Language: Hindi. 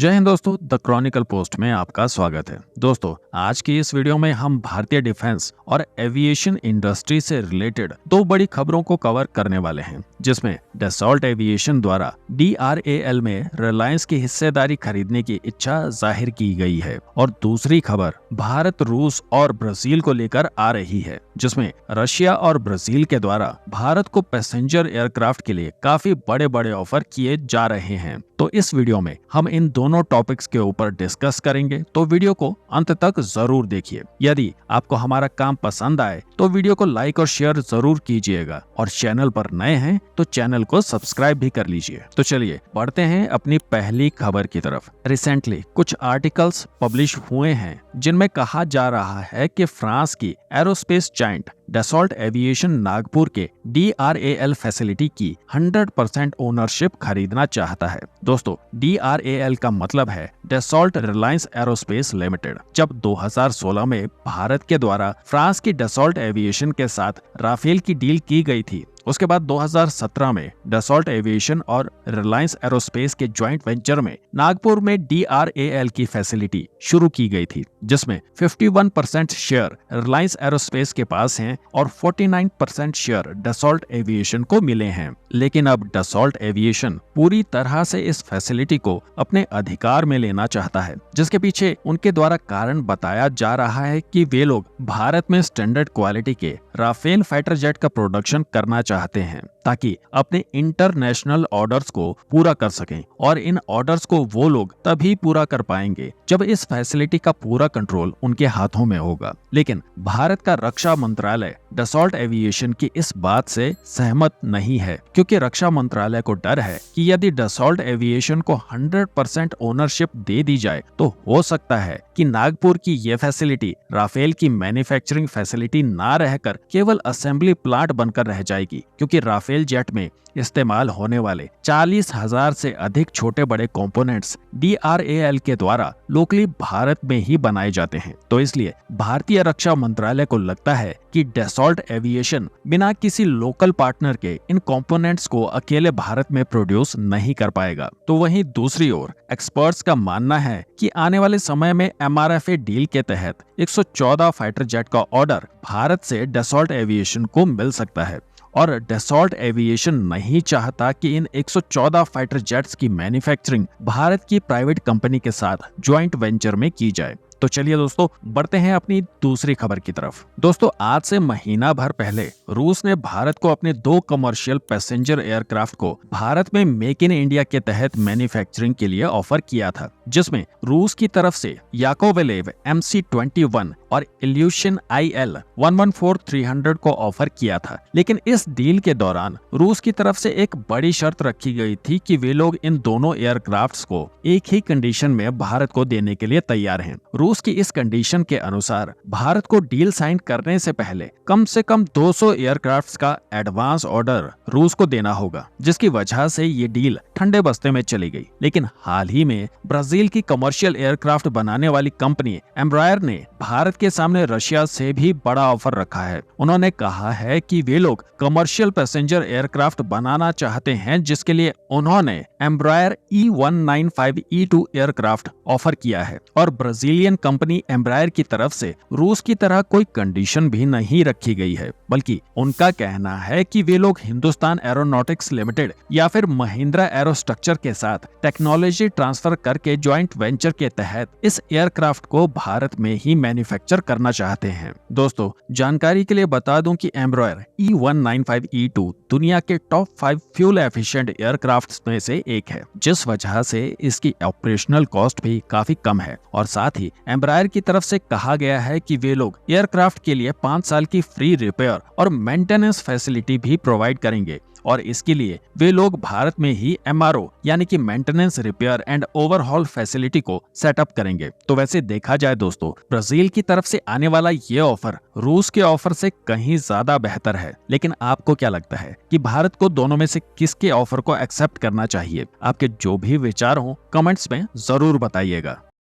जय हिंद दोस्तों, द क्रॉनिकल पोस्ट में आपका स्वागत है। दोस्तों, आज की इस वीडियो में हम भारतीय डिफेंस और एविएशन इंडस्ट्री से रिलेटेड दो बड़ी खबरों को कवर करने वाले हैं, जिसमें डसॉल्ट एविएशन द्वारा DRAL में रिलायंस की हिस्सेदारी खरीदने की इच्छा जाहिर की गई है और दूसरी खबर भारत, रूस और ब्राजील को लेकर आ रही है, जिसमें रशिया और ब्राजील के द्वारा भारत को पैसेंजर एयरक्राफ्ट के लिए काफी बड़े बड़े ऑफर किए जा रहे हैं। तो इस वीडियो में हम इन दोनों टॉपिक्स के ऊपर डिस्कस करेंगे, तो वीडियो को अंत तक जरूर देखिए। यदि आपको हमारा काम पसंद आए तो वीडियो को लाइक और शेयर जरूर कीजिएगा और चैनल पर नए हैं तो चैनल को सब्सक्राइब भी कर लीजिए। तो चलिए बढ़ते हैं अपनी पहली खबर की तरफ। रिसेंटली कुछ आर्टिकल्स पब्लिश हुए हैं जिनमें कहा जा रहा है कि फ्रांस की aerospace giant Dassault aviation Nagpur के DRAL फैसिलिटी की 100% ओनरशिप खरीदना चाहता है। दोस्तों, DRAL का मतलब है डसॉल्ट रिलायंस एरोस्पेस लिमिटेड। जब 2016 में भारत के द्वारा फ्रांस की डसॉल्ट एविएशन के साथ राफेल की डील की गई थी, उसके बाद 2017 में डसॉल्ट एविएशन और रिलायंस एरोस्पेस के ज्वाइंट वेंचर में नागपुर में DRAL की फैसिलिटी शुरू की गई थी, जिसमें 51% शेयर रिलायंस एरोस्पेस के पास हैं और 49% शेयर डसॉल्ट एविएशन को मिले हैं। लेकिन अब डसॉल्ट एविएशन पूरी तरह से इस फैसिलिटी को अपने अधिकार में लेना चाहता है, जिसके पीछे उनके द्वारा कारण बताया जा रहा है कि वे लोग भारत में स्टैंडर्ड क्वालिटी के राफेल फाइटर जेट का प्रोडक्शन करना चाहते हैं ताकि अपने इंटरनेशनल ऑर्डर्स को पूरा कर सकें, और इन ऑर्डर्स को वो लोग तभी पूरा कर पाएंगे जब इस फैसिलिटी का पूरा कंट्रोल उनके हाथों में होगा। लेकिन भारत का रक्षा मंत्रालय डसॉल्ट एविएशन की इस बात से सहमत नहीं है, क्योंकि रक्षा मंत्रालय को डर है कि यदि डसॉल्ट एविएशन को 100% ओनरशिप दे दी जाए तो हो सकता है कि नागपुर की ये फैसिलिटी राफेल की मैन्युफैक्चरिंग फैसिलिटी ना रहकर केवल असेंबली प्लांट बनकर रह जाएगी, क्योंकि राफेल जेट में इस्तेमाल होने वाले 40,000 से अधिक छोटे बड़े कंपोनेंट्स DRAL के द्वारा लोकली भारत में ही बनाए जाते हैं। तो इसलिए भारतीय रक्षा मंत्रालय को लगता है कि डसॉल्ट एविएशन बिना किसी लोकल पार्टनर के इन कंपोनेंट्स को अकेले भारत में प्रोड्यूस नहीं कर पाएगा। तो वहीं दूसरी ओर एक्सपर्ट्स का मानना है कि आने वाले समय में MRFA डील के तहत 114 फाइटर जेट का ऑर्डर भारत से डसॉल्ट एविएशन को मिल सकता है, और डसॉल्ट एविएशन नहीं चाहता कि इन 114 फाइटर जेट्स की मैन्युफैक्चरिंग भारत की प्राइवेट कंपनी के साथ ज्वाइंट वेंचर में की जाए। तो चलिए दोस्तों बढ़ते हैं अपनी दूसरी खबर की तरफ। दोस्तों, आज से महीना भर पहले रूस ने भारत को अपने 2 कमर्शियल पैसेंजर एयरक्राफ्ट को भारत में मेक इन इंडिया के तहत मैन्युफैक्चरिंग के लिए ऑफर किया था, जिसमें रूस की तरफ से याकोवेलेव MC-21 और इल्यूशन IL-114-300 को ऑफर किया था। लेकिन इस डील के दौरान रूस की तरफ से एक बड़ी शर्त रखी गई थी कि वे लोग इन दोनों एयरक्राफ्ट्स को एक ही कंडीशन में भारत को देने के लिए तैयार हैं। रूस की इस कंडीशन के अनुसार भारत को डील साइन करने से पहले कम से कम 200 एयरक्राफ्ट्स का एडवांस ऑर्डर रूस को देना होगा, जिसकी वजह से ये डील ठंडे बस्ते में चली गई। लेकिन हाल ही में ब्राजील की कमर्शियल एयरक्राफ्ट बनाने वाली कंपनी एम्ब्रायर ने भारत के सामने रशिया से भी बड़ा ऑफर रखा है। उन्होंने कहा है कि वे लोग कमर्शियल पैसेंजर एयरक्राफ्ट बनाना चाहते हैं, जिसके लिए उन्होंने एम्ब्रायर E195-E2 एयरक्राफ्ट ऑफर किया है, और ब्राजीलियन कंपनी एम्ब्रायर की तरफ से रूस की तरह कोई कंडीशन भी नहीं रखी गई है, बल्कि उनका कहना है कि वे लोग हिंदुस्तान एरोनॉटिक्स लिमिटेड या फिर महिंद्रा एरोस्ट्रक्चर के साथ टेक्नोलॉजी ट्रांसफर करके ज्वाइंट वेंचर के तहत इस एयरक्राफ्ट को भारत में ही मैन्युफैक्चर करना चाहते हैं। दोस्तों, जानकारी के लिए बता दूं कि एम्ब्रायर E195-E2 दुनिया के टॉप 5 फ्यूल एफिशिएंट एयरक्राफ्ट्स में से एक है, जिस वजह से इसकी ऑपरेशनल कॉस्ट भी काफी कम है, और साथ ही एम्ब्रायर की तरफ से कहा गया है कि वे लोग एयरक्राफ्ट के लिए 5 साल की फ्री रिपेयर और मेंटेनेंस फैसिलिटी भी प्रोवाइड करेंगे, और इसके लिए वे लोग भारत में ही MRO यानी कि maintenance, repair and overhaul facility को सेटअप करेंगे। तो वैसे देखा जाए दोस्तों, ब्राजील की तरफ से आने वाला ये ऑफर रूस के ऑफर से कहीं ज्यादा बेहतर है। लेकिन आपको क्या लगता है कि भारत को दोनों में से किसके ऑफर को एक्सेप्ट करना चाहिए? आपके जो भी विचार हो कमेंट्स में जरूर बताइएगा।